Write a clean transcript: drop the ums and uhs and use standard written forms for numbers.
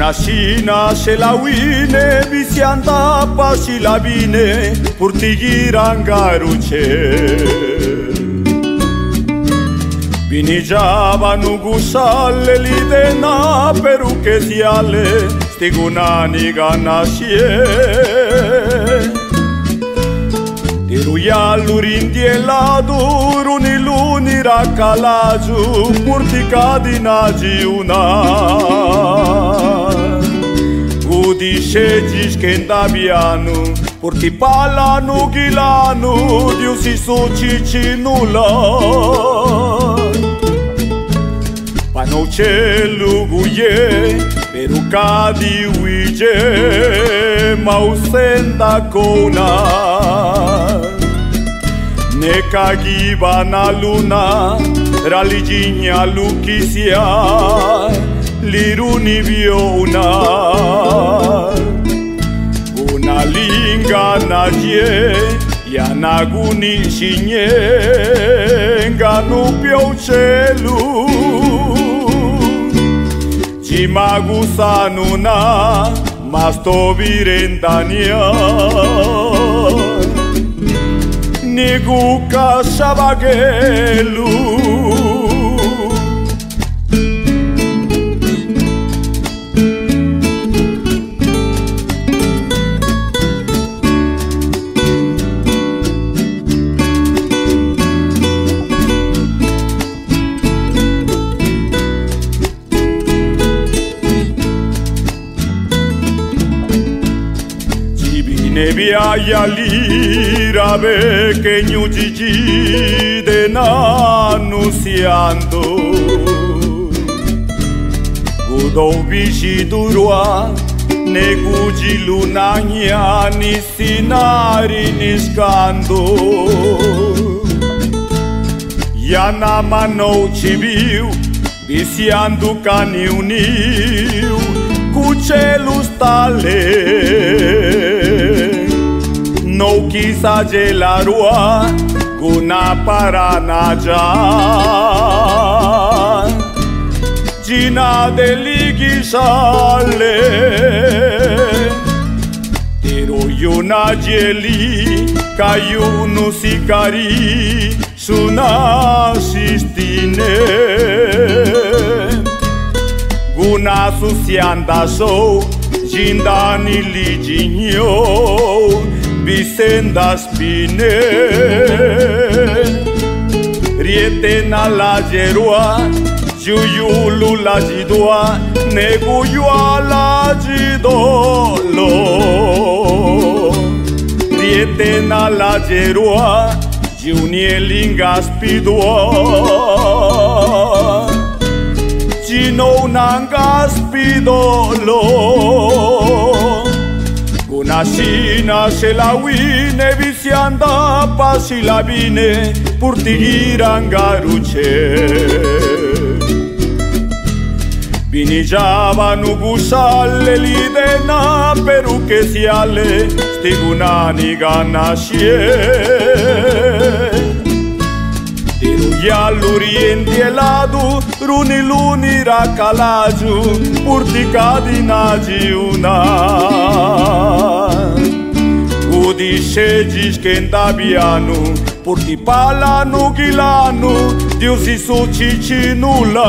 Gunashina se la wine, bisianda pasi la vine, purtigirangaruce. Binijava nu gusale lidena peruke siale, stigunani ganashie. Tiruiallurindieladu, runiluni rakalaju, purticadinaji una. Udisce skendabianu, purtipalanu gilanu, diusi sucicinula. Panocelu guie, perucadi uige, mausenda cona. Nekagiba na luna, raligigna lukisia, liruni viona. Una linga nagie, yanaguni shinye, nganu piocelu. Chimagusanuna, mastovirendania. Niguka Shabagelu. Nebia yalira pequeño chichi de nanunciando Gudo bichidurua neguji lunanya ni sinari niscando Yana mano chibiu viciando cani uniu cucelus tale No quisa gelarua guna paranaja Gina de ligisale Tero yuna jeli kayunu sikari Suna sistine Guna susianda so Jindani liginyo Vicenda spine Rietena la gerua Giuiulu la gidoa Neguyua la gidolo Rietena la gerua Giunielinga spidua Gino nanga spidolo Gunashina se la wine, vicianda pasi la vine, purtigirangaruce. Binijava nu gusale lidena peruke siale, stigunani ganashie. Tiruiallurindieladu, runiluni rakalaju, purticadinaji una. Udisce skendabianu, purtipalanu gilanu, diusi sucicinula.